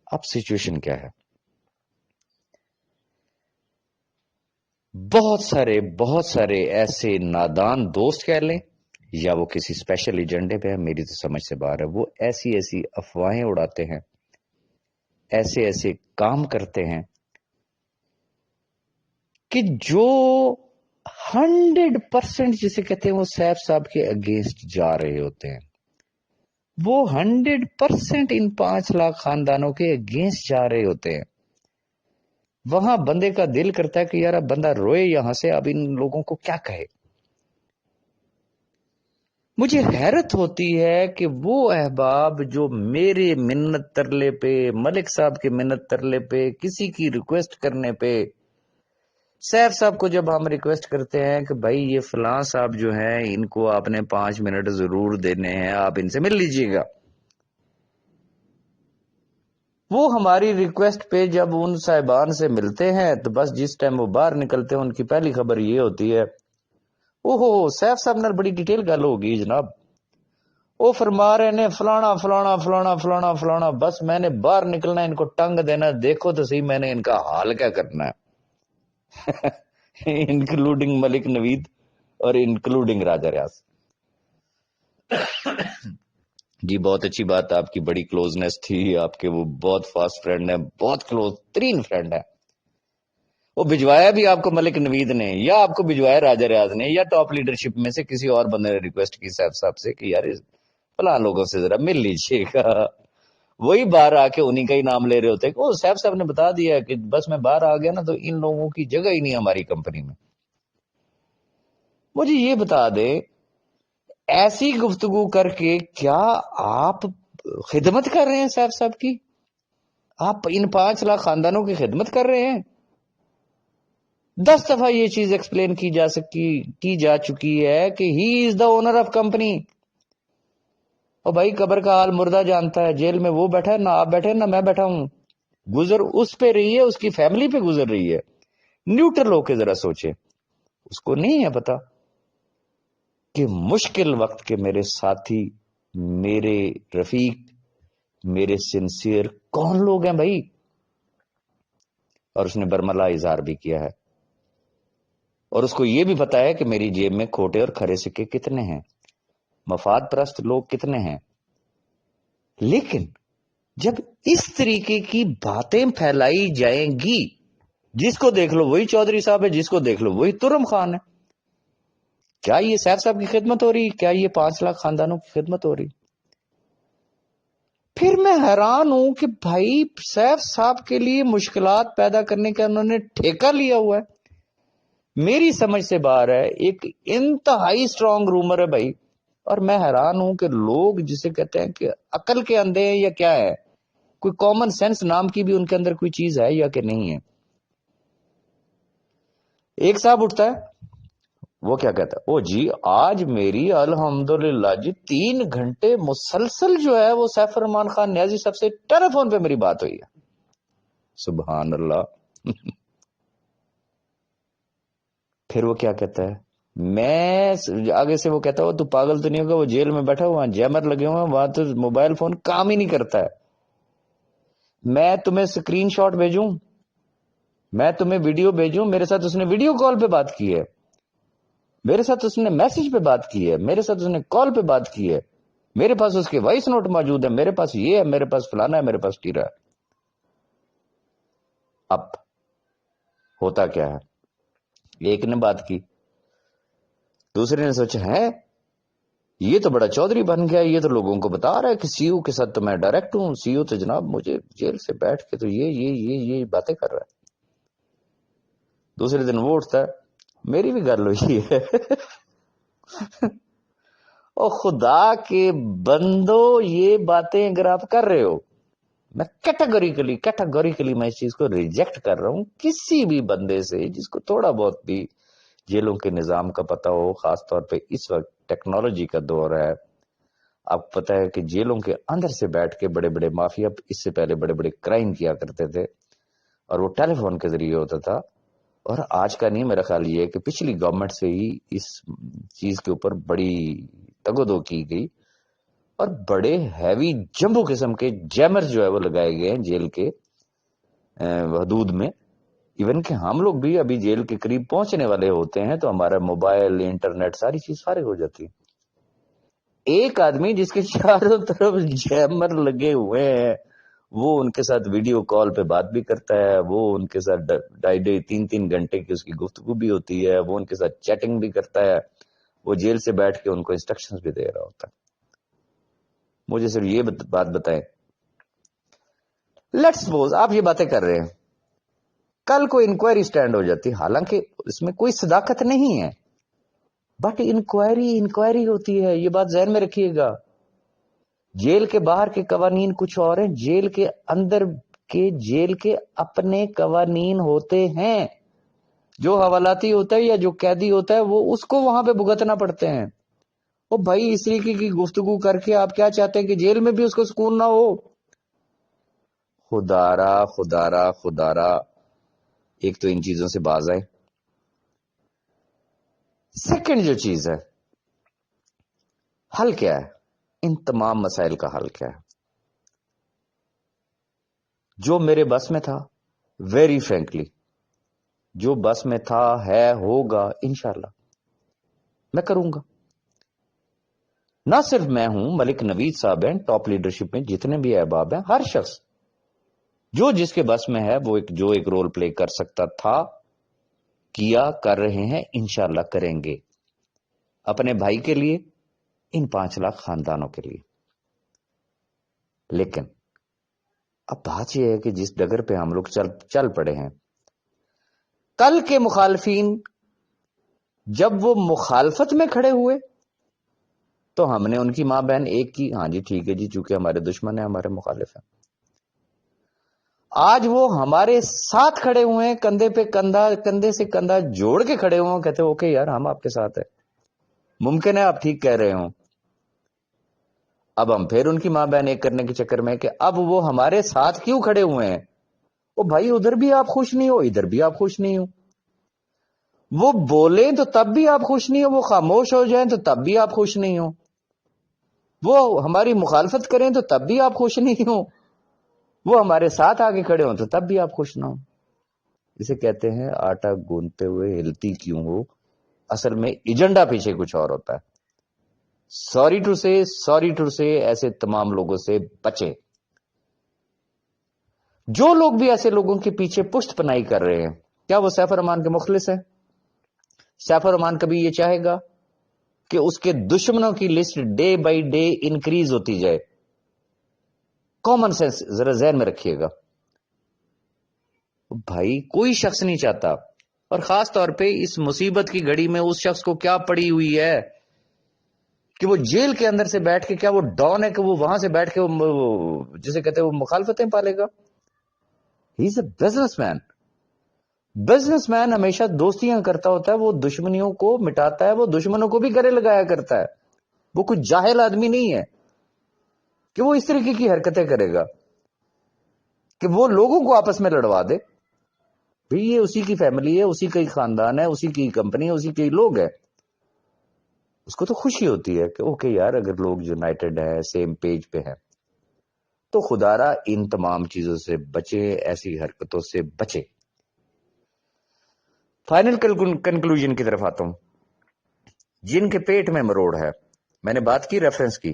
اب سچویشن کیا ہے؟ بہت سارے ایسے نادان دوست کہہ لیں یا وہ کسی اسپیشل ایجنڈے پہ ہے, میری تو سمجھ سے باہر ہے. وہ ایسی افواہیں اڑاتے ہیں, ایسے کام کرتے ہیں کہ جو 100% جسے کہتے ہیں وہ سیف صاحب کے اگینسٹ جا رہے ہوتے ہیں. وہ 100% ان 5 لاکھ خاندانوں کے اگینسٹ جا رہے ہوتے ہیں. وہاں بندے کا دل کرتا ہے کہ یار اب بندہ روئے یہاں سے، اب ان لوگوں کو کیا کہے. مجھے حیرت ہوتی ہے کہ وہ احباب جو میرے منت ترلے پہ، ملک صاحب کے منت ترلے پہ، کسی کی ریکویسٹ کرنے پہ، سیف صاحب کو جب ہم ریکویسٹ کرتے ہیں کہ بھائی یہ فلاں صاحب جو ہیں ان کو آپ نے 5 منٹ ضرور دینے ہیں، آپ ان سے مل لیجئے گا، وہ ہماری ریکویسٹ پہ جب ان صاحبان سے ملتے ہیں تو بس جس ٹائم وہ باہر نکلتے ہیں ان کی پہلی خبر یہ ہوتی ہے، اوہو سیف صاحب نے بڑی ڈیٹیل گل ہوگی جناب، وہ فرما رہے نے فلانا فلانا فلانا فلانا فلانا، بس میں نے باہر نکلنا، ان کو ٹنگ دینا، دیکھو تو صحیح میں نے ان کا حال کیا کرنا ہے. انکلوڈنگ ملک نوید اور انکلوڈنگ راجہ ریاض. جی بہت اچھی بات، آپ کی بڑی کلوزنس تھی، آپ کے وہ بہت فاسٹ فرینڈ ہیں، بہت کلوز ترین فرینڈ ہیں. وہ بھجوایا بھی آپ کو ملک نوید نے، یا آپ کو بھجوایا راجہ ریاض نے، یا ٹاپ لیڈرشپ میں سے کسی اور بندے نے ریکویسٹ کی سیف صاحب سے کہ یار فلاں لوگوں سے ذرا مل لیجیے گا. وہی باہر آ کے انہی کا ہی نام لے رہے ہوتے کہ وہ سیف صاحب نے بتا دیا کہ بس میں باہر آ گیا نا تو ان لوگوں کی جگہ ہی نہیں ہماری کمپنی میں. مجھے یہ بتا دے ایسی گفتگو کر کے کیا آپ خدمت کر رہے ہیں سیف صاحب کی؟ آپ ان 5 لاکھ خاندانوں کی خدمت کر رہے ہیں؟ 10 دفعہ یہ چیز ایکسپلین کی جا چکی ہے کہ ہی از دا اونر آف کمپنی. اور بھائی قبر کا حال مردہ جانتا ہے، جیل میں وہ بیٹھا ہے، نہ آپ بیٹھے نہ میں بیٹھا ہوں. گزر اس پہ رہی ہے، اس کی فیملی پہ گزر رہی ہے. نیوٹرل ہو کے ذرا سوچے، اس کو نہیں ہے پتا کہ مشکل وقت کے میرے ساتھی، میرے رفیق، میرے سنسیئر کون لوگ ہیں بھائی. اور اس نے برملا اظہار بھی کیا ہے، اور اس کو یہ بھی پتا ہے کہ میری جیب میں کھوٹے اور کھرے سکے کتنے ہیں، مفاد پرست لوگ کتنے ہیں. لیکن جب اس طریقے کی باتیں پھیلائی جائیں گی، جس کو دیکھ لو وہی چودھری صاحب ہے، جس کو دیکھ لو وہی ترم خان ہے، کیا یہ سیف صاحب کی خدمت ہو رہی؟ کیا یہ 5 لاکھ خاندانوں کی خدمت ہو رہی؟ پھر میں حیران ہوں کہ بھائی سیف صاحب کے لیے مشکلات پیدا کرنے کا انہوں نے ٹھیکہ لیا ہوا ہے. میری سمجھ سے باہر ہے، ایک انتہائی سٹرونگ رومر ہے بھائی. اور میں حیران ہوں کہ لوگ جسے کہتے ہیں کہ عقل کے اندھے ہیں یا کیا ہے، کوئی کامن سینس نام کی بھی ان کے اندر کوئی چیز ہے یا کہ نہیں ہے. ایک صاحب اٹھتا ہے، وہ کیا کہتا ہے، او جی آج میری الحمدللہ جی 3 گھنٹے مسلسل جو ہے وہ سیف الرحمان خان نیازی صاحب سے ٹیلی فون پہ میری بات ہوئی ہے. سبحان اللہ. پھر وہ کیا کہتا ہے، میں آگے سے وہ کہتا ہے تو پاگل تو نہیں ہوگا، وہ جیل میں بیٹھا وہاں جیمر لگے ہوئے ہیں، وہاں تو موبائل فون کام ہی نہیں کرتا ہے. میں تمہیں سکرین شاٹ بھیجوں، میں تمہیں ویڈیو بھیجوں، میرے ساتھ اس نے ویڈیو کال پہ بات کی ہے، میرے ساتھ اس نے میسج پہ بات کی ہے، میرے ساتھ اس نے کال پہ بات کی ہے، میرے پاس اس کے وائس نوٹ موجود ہے، میرے پاس یہ ہے، میرے پاس فلانا ہے، میرے پاس ٹیرا ہے. اب ہوتا کیا ہے، ایک نے بات کی، دوسرے نے سوچا ہے یہ تو بڑا چودھری بن گیا، یہ تو لوگوں کو بتا رہا ہے کہ سی او کے ساتھ تو میں ڈائریکٹ ہوں، سی او تو جناب مجھے جیل سے بیٹھ کے تو یہ باتیں کر رہا ہے. دوسرے دن وہ اٹھتا ہے، میری بھی گل ہوئی ہے. اور خدا کے بندو یہ باتیں اگر آپ کر رہے ہو، میں کیٹاگوریکلی میں اس چیز کو ریجیکٹ کر رہا ہوں. کسی بھی بندے سے جس کو تھوڑا بہت بھی جیلوں کے نظام کا پتہ ہو، خاص طور پہ اس وقت ٹیکنالوجی کا دور ہے، آپ کو پتہ ہے کہ جیلوں کے اندر سے بیٹھ کے بڑے بڑے مافیا اس سے پہلے بڑے بڑے کرائم کیا کرتے تھے، اور وہ ٹیلی فون کے ذریعے ہوتا تھا. اور آج کا نہیں، میرا خیال یہ ہے کہ پچھلی گورنمنٹ سے ہی اس چیز کے اوپر بڑی تگودو کی گئی، اور بڑے ہیوی جمبو قسم کے جیمر جو ہے وہ لگائے گئے ہیں جیل کے حدود میں. ایون کہ ہم لوگ بھی ابھی جیل کے قریب پہنچنے والے ہوتے ہیں تو ہمارا موبائل، انٹرنیٹ، ساری چیز فارغ ہو جاتی ہے. ایک آدمی جس کے چاروں طرف جیمر لگے ہوئے ہیں وہ ان کے ساتھ ویڈیو کال پہ بات بھی کرتا ہے، وہ ان کے ساتھ 2.5-3 گھنٹے کی اس کی گفتگو بھی ہوتی ہے، وہ ان کے ساتھ چیٹنگ بھی کرتا ہے، وہ جیل سے بیٹھ کے ان کو انسٹرکشنز بھی دے رہا ہوتا ہے۔ مجھے صرف یہ بات بتائیں، لیٹس سپوز آپ یہ باتیں کر رہے ہیں، کل کو انکوائری سٹینڈ ہو جاتی، حالانکہ اس میں کوئی صداقت نہیں ہے، بٹ انکوائری ہوتی ہے، یہ بات ذہن میں رکھیے گا۔ جیل کے باہر کے قوانین کچھ اور ہیں، جیل کے اندر جیل کے اپنے قوانین ہوتے ہیں۔ جو حوالاتی ہوتا ہے یا جو قیدی ہوتا ہے وہ اس کو وہاں پہ بھگتنا پڑتے ہیں۔ وہ بھائی اس طریقے کی گفتگو کر کے آپ کیا چاہتے ہیں کہ جیل میں بھی اس کو سکون نہ ہو؟ خدارا ایک تو ان چیزوں سے باز آئے۔ سیکنڈ جو چیز ہے، حل کیا ہے؟ ان تمام مسائل کا حل کیا ہے؟ جو میرے بس میں تھا، ویری فرینکلی جو بس میں تھا، ہے، ہوگا، انشاءاللہ میں کروں گا۔ نہ صرف میں ہوں، ملک نوید صاحب ہیں، ٹاپ لیڈرشپ میں جتنے بھی احباب ہیں، ہر شخص جو جس کے بس میں ہے وہ ایک رول پلے کر سکتا تھا، کیا، کر رہے ہیں، انشاءاللہ کریں گے، اپنے بھائی کے لیے، ان 5 لاکھ خاندانوں کے لیے۔ لیکن اب بات یہ ہے کہ جس ڈگر پہ ہم لوگ چل پڑے ہیں، کل کے مخالفین جب وہ مخالفت میں کھڑے ہوئے تو ہم نے ان کی ماں بہن ایک کی، ہاں جی ٹھیک ہے جی، چونکہ ہمارے دشمن ہیں، ہمارے مخالف ہیں۔ آج وہ ہمارے ساتھ کھڑے ہوئے ہیں، کندھے سے کندھا جوڑ کے کھڑے ہوئے ہیں، کہتے ہیں اوکے یار ہم آپ کے ساتھ ہیں، ممکن ہے آپ ٹھیک کہہ رہے ہوں۔ اب ہم پھر ان کی ماں بہن ایک کرنے کے چکر میں کہ اب وہ ہمارے ساتھ کیوں کھڑے ہوئے ہیں؟ وہ بھائی ادھر بھی آپ خوش نہیں ہو، ادھر بھی آپ خوش نہیں ہو، وہ بولیں تو تب بھی آپ خوش نہیں ہو، وہ خاموش ہو جائیں تو تب بھی آپ خوش نہیں ہو، وہ ہماری مخالفت کریں تو تب بھی آپ خوش نہیں ہو، وہ ہمارے ساتھ آگے کھڑے ہوں تو تب بھی آپ خوش نہ ہو۔ اسے کہتے ہیں آٹا گوندتے ہوئے ہلتی کیوں ہو، اصل میں ایجنڈا پیچھے کچھ اور ہوتا ہے۔ سوری ٹو سے ایسے تمام لوگوں سے بچیں۔ جو لوگ بھی ایسے لوگوں کے پیچھے پشت پناہی کر رہے ہیں، کیا وہ سیف الرحمان کے مخلص ہیں؟ سیف الرحمان کبھی یہ چاہے گا کہ اس کے دشمنوں کی list day by day increase ہوتی جائے؟ کامن سینس ذرا ذہن میں رکھیے گا بھائی، کوئی شخص نہیں چاہتا، اور خاص طور پہ اس مصیبت کی گھڑی میں اس شخص کو کیا پڑی ہوئی ہے کہ وہ جیل کے اندر سے بیٹھ کے، کیا وہ ڈان ہے کہ وہ وہاں سے بیٹھ کے جسے کہتے ہیں وہ مخالفتیں پالے گا؟ ہی از اے بزنس مین ہمیشہ دوستیاں کرتا ہوتا ہے، وہ دشمنیوں کو مٹاتا ہے، وہ دشمنوں کو بھی گلے لگایا کرتا ہے، وہ کوئی جاہل آدمی نہیں ہے کہ وہ اس طریقے کی حرکتیں کرے گا کہ وہ لوگوں کو آپس میں لڑوا دے۔ بھئی یہ اسی کی فیملی ہے، اسی کا ہی خاندان ہے، اسی کی کمپنی ہے، اسی کے لوگ ہیں، اس کو تو خوشی ہوتی ہے کہ اوکے یار اگر لوگ یونائٹڈ ہیں، سیم پیج پہ ہیں، تو خدارا ان تمام چیزوں سے بچے، ایسی حرکتوں سے بچے۔ فائنل کنکلوژن کی طرف آتا ہوں۔ جن کے پیٹ میں مروڑ ہے، میں نے بات کی ریفرنس کی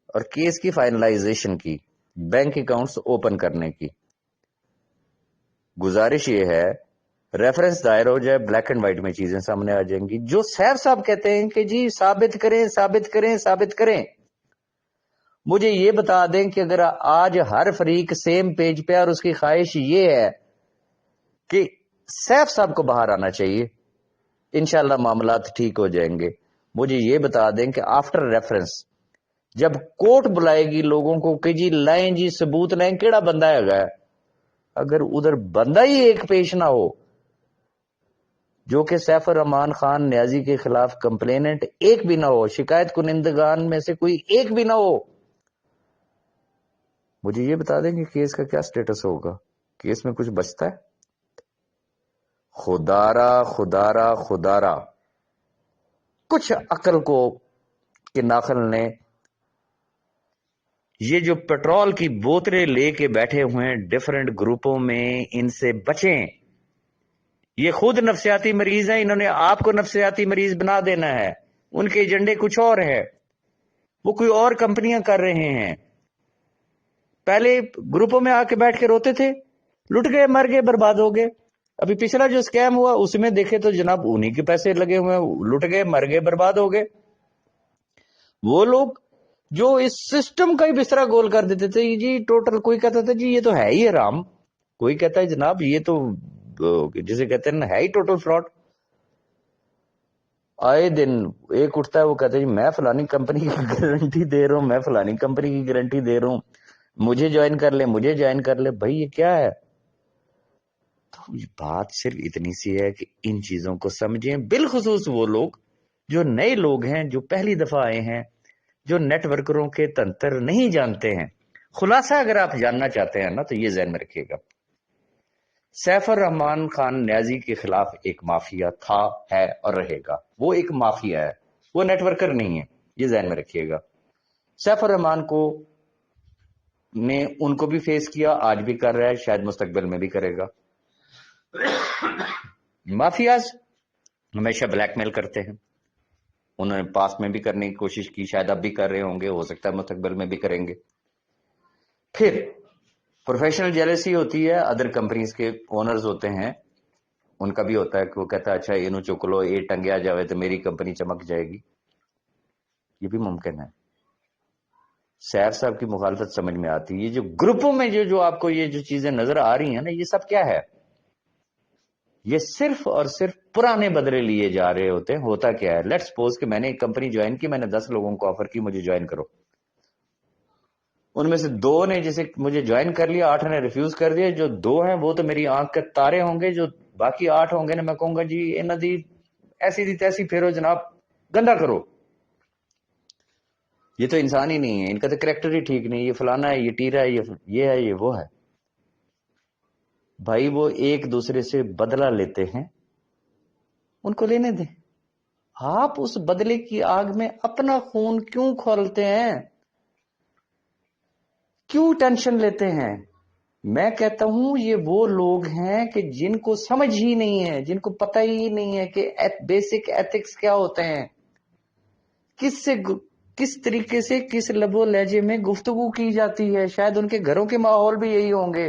اور کیس کی فائنلائزیشن کی، بینک اکاؤنٹس اوپن کرنے کی، گزارش یہ ہے ریفرنس دائر ہو جائے، بلیک اینڈ وائٹ میں چیزیں سامنے آ جائیں گی۔ جو سیف صاحب کہتے ہیں کہ جی ثابت کریں، مجھے یہ بتا دیں کہ اگر آج ہر فریق سیم پیج پہ اور اس کی خواہش یہ ہے کہ سیف صاحب کو باہر آنا چاہیے، انشاءاللہ معاملات ٹھیک ہو جائیں گے، مجھے یہ بتا دیں کہ آفٹر ریفرنس جب کورٹ بلائے گی لوگوں کو کہ جی لائیں جی ثبوت لائیں، کیڑا بندہ ہے گا، اگر ادھر بندہ ہی ایک پیش نہ ہو جو کہ سیف الرحمان خان نیازی کے خلاف کمپلیننٹ ایک بھی نہ ہو، شکایت کنندگان میں سے کوئی ایک بھی نہ ہو، مجھے یہ بتا دیں کہ کیس کا کیا سٹیٹس ہوگا، کیس میں کچھ بچتا ہے؟ خدارا کچھ عقل کو کہ ناخل نے یہ جو پیٹرول کی بوتلیں لے کے بیٹھے ہوئے ہیں ڈیفرنٹ گروپوں میں، ان سے بچیں۔ یہ خود نفسیاتی مریض ہیں، انہوں نے آپ کو نفسیاتی مریض بنا دینا ہے، ان کے ایجنڈے کچھ اور ہے، وہ کوئی اور کمپنیاں کر رہے ہیں۔ پہلے گروپوں میں آ کے بیٹھ کے روتے تھے، لٹ گئے، مر گئے، برباد ہو گئے. ابھی پچھلا جو اسکیم ہوا اس میں دیکھے تو جناب انہی کے پیسے لگے ہوئے ہیں، لٹ گئے، مر گئے، برباد ہو گئے. وہ لوگ جو اس سسٹم کا ہی بسترا گول کر دیتے تھے جی ٹوٹل. کوئی کہتا تھا جی یہ تو ہے ہی حرام، کوئی کہتا ہے جناب یہ تو جسے کہتے ہیں نا ہے ہی ٹوٹل فراڈ. آئے دن ایک اٹھتا ہے وہ کہتا ہے جی میں فلانی کمپنی کی گارنٹی دے رہا ہوں، میں فلانی کمپنی کی گارنٹی دے رہا ہوں، مجھے جوائن کر لے، مجھے جوائن کر لے. بھائی یہ کیا ہے؟ تو بات صرف اتنی سی ہے کہ ان چیزوں کو سمجھیں، بالخصوص وہ لوگ جو نئے لوگ ہیں، جو پہلی دفعہ آئے ہیں، جو نیٹ ورکروں کے تنتر نہیں جانتے ہیں. خلاصہ اگر آپ جاننا چاہتے ہیں نا تو یہ ذہن میں رکھیے گا، سیف الرحمان خان نیازی کے خلاف ایک مافیا تھا، ہے اور رہے گا. وہ ایک مافیا ہے، وہ نیٹ ورکر نہیں ہے، یہ ذہن میں رکھیے گا. سیف الرحمان کو نے ان کو بھی فیس کیا، آج بھی کر رہا ہے، شاید مستقبل میں بھی کرے گا. مافیاز ہمیشہ بلیک میل کرتے ہیں، انہوں نے پاس میں بھی کرنے کی کوشش کی، شاید اب بھی کر رہے ہوں گے، ہو سکتا ہے مستقبل میں بھی کریں گے. پھر پروفیشنل جیلسی ہوتی ہے، ادر کمپنیز کے اونرز ہوتے ہیں، ان کا بھی ہوتا ہے کہ وہ کہتا ہے اچھا انہوں چک لو، یہ ٹنگیا جاوے تو میری کمپنی چمک جائے گی. یہ بھی ممکن ہے. سیف صاحب کی مخالفت سمجھ میں آتی ہے. یہ جو گروپوں میں جو آپ کو یہ جو چیزیں نظر آ رہی ہیں نا، یہ سب کیا ہے؟ یہ صرف اور صرف پرانے بدلے لیے جا رہے ہوتے ہیں. ہوتا کیا ہے؟ لیٹ سپوز کہ میں نے ایک کمپنی جوائن کی، میں نے 10 لوگوں کو آفر کی مجھے جوائن کرو. ان میں سے 2 نے جسے مجھے جوائن کر لیا، 8 نے ریفیوز کر دیا. جو 2 ہیں وہ تو میری آنکھ کے تارے ہوں گے، جو باقی 8 ہوں گے نا میں کہوں گا جی انہاں دی ایسی دی تیسی پھیرو جناب، گندا کرو. یہ تو انسان ہی نہیں ہے، ان کا تو کریکٹر ہی ٹھیک نہیں، یہ فلانا ہے، یہ ٹیرا ہے، یہ ہے، یہ وہ ہے. بھائی وہ ایک دوسرے سے بدلہ لیتے ہیں، ان کو لینے دیں. آپ اس بدلے کی آگ میں اپنا خون کیوں کھولتے ہیں؟ کیوں ٹینشن لیتے ہیں؟ میں کہتا ہوں یہ وہ لوگ ہیں کہ جن کو سمجھ ہی نہیں ہے، جن کو پتہ ہی نہیں ہے کہ بیسک ایتھکس کیا ہوتے ہیں، کس طریقے سے کس لب و لہجے میں گفتگو کی جاتی ہے. شاید ان کے گھروں کے ماحول بھی یہی ہوں گے.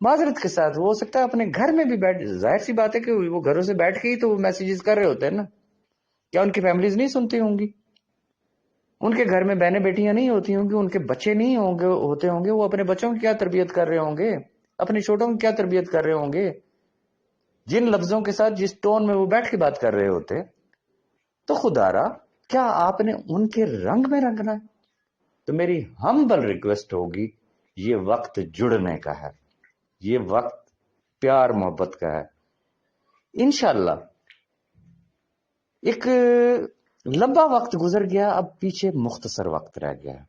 معذرت کے ساتھ وہ ہو سکتا ہے اپنے گھر میں بھی بیٹھ، ظاہر سی بات ہے کہ وہ گھروں سے بیٹھ کے ہی تو وہ میسیجز کر رہے ہوتے ہیں نا. کیا ان کی فیملیز نہیں سنتی ہوں گی؟ ان کے گھر میں بہنیں بیٹیاں نہیں ہوتی ہوں گی؟ ان کے بچے نہیں ہوتے ہوں گے؟ وہ اپنے بچوں کی کیا تربیت کر رہے ہوں گے؟ اپنے چھوٹوں کی کیا تربیت کر رہے ہوں گے؟ جن لفظوں کے ساتھ جس ٹون میں وہ بیٹھ کے بات کر رہے ہوتے. تو خدا را کیا آپ نے ان کے رنگ میں رنگنا ہے؟ تو میری ہمبل ریکویسٹ ہوگی، یہ وقت جڑنے کا ہے، یہ وقت پیار محبت کا ہے. انشاءاللہ ایک لمبا وقت گزر گیا، اب پیچھے مختصر وقت رہ گیا ہے.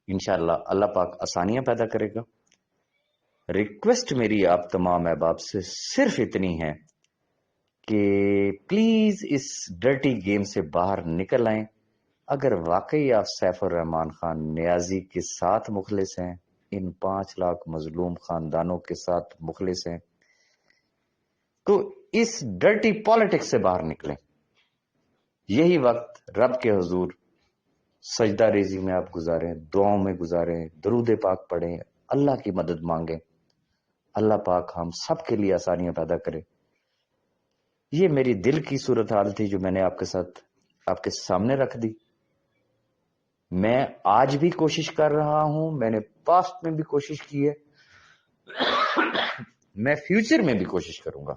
انشاءاللہ اللہ پاک آسانیاں پیدا کرے گا. ریکویسٹ میری آپ تمام احباب سے صرف اتنی ہے کہ پلیز اس ڈرٹی گیم سے باہر نکل آئیں. اگر واقعی آپ سیف الرحمان خان نیازی کے ساتھ مخلص ہیں، ان 5 لاکھ مظلوم خاندانوں کے ساتھ مخلص ہیں، تو اس ڈرٹی پالیٹکس سے باہر نکلیں. یہی وقت رب کے حضور سجدہ ریزی میں آپ گزاریں، دعاؤں میں گزاریں، درود پاک پڑھیں، اللہ کی مدد مانگیں. اللہ پاک ہم سب کے لیے آسانیاں پیدا کرے. یہ میری دل کی صورتحال تھی جو میں نے آپ کے ساتھ آپ کے سامنے رکھ دی. میں آج بھی کوشش کر رہا ہوں، میں نے پاسٹ میں بھی کوشش کی ہے، میں فیوچر میں بھی کوشش کروں گا.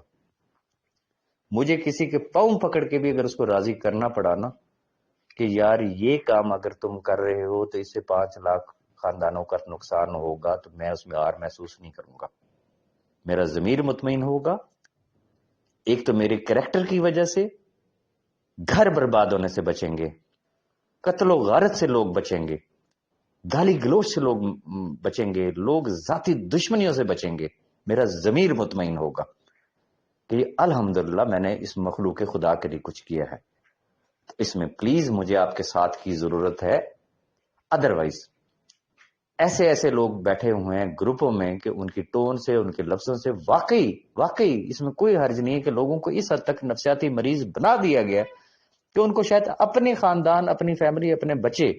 مجھے کسی کے پاؤں پکڑ کے بھی اگر اس کو راضی کرنا پڑا نا کہ یار یہ کام اگر تم کر رہے ہو تو اس سے 5 لاکھ خاندانوں کا نقصان ہوگا، تو میں اس میں آر محسوس نہیں کروں گا. میرا ضمیر مطمئن ہوگا. ایک تو میرے کریکٹر کی وجہ سے گھر برباد ہونے سے بچیں گے، قتل و غارت سے لوگ بچیں گے، گالی گلوچ سے لوگ بچیں گے، لوگ ذاتی دشمنیوں سے بچیں گے. میرا ضمیر مطمئن ہوگا کہ الحمدللہ میں نے اس مخلوق خدا کے لیے کچھ کیا ہے. اس میں پلیز مجھے آپ کے ساتھ کی ضرورت ہے. ادروائز ایسے لوگ بیٹھے ہوئے ہیں گروپوں میں کہ ان کی ٹون سے، ان کے لفظوں سے واقعی اس میں کوئی حرج نہیں ہے کہ لوگوں کو اس حد تک نفسیاتی مریض بنا دیا گیا کہ ان کو شاید اپنے خاندان، اپنی فیملی، اپنے بچے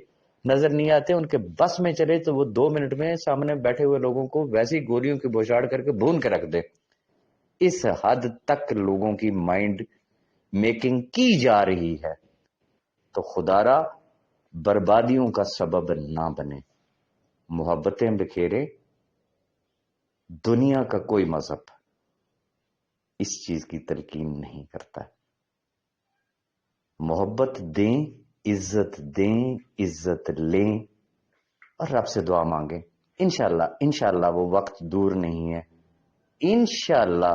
نظر نہیں آتے، ان کے بس میں چلے تو وہ 2 منٹ میں سامنے بیٹھے ہوئے لوگوں کو ویسی گولیوں کی بوچھاڑ کر کے بھون کے رکھ دے۔ اس حد تک لوگوں کی مائنڈ میکنگ کی جا رہی ہے، تو خدارا بربادیوں کا سبب نہ بنے، محبتیں بکھیرے۔ دنیا کا کوئی مذہب اس چیز کی تلقین نہیں کرتا۔ محبت دیں، عزت دیں، عزت لیں، اور رب سے دعا مانگیں۔ انشاءاللہ وہ وقت دور نہیں ہے، انشاءاللہ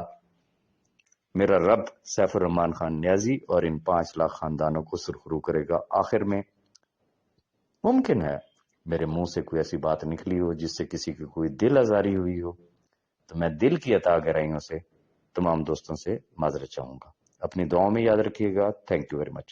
میرا رب سیف الرحمان خان نیازی اور ان 5 لاکھ خاندانوں کو سرخرو کرے گا۔ آخر میں ممکن ہے میرے منہ سے کوئی ایسی بات نکلی ہو جس سے کسی کی کوئی دل آزاری ہوئی ہو، تو میں دل کی عطا گہرائیوں سے تمام دوستوں سے معذرت چاہوں گا۔ اپنی دعاؤں میں یاد رکھیے گا۔ Thank you very much.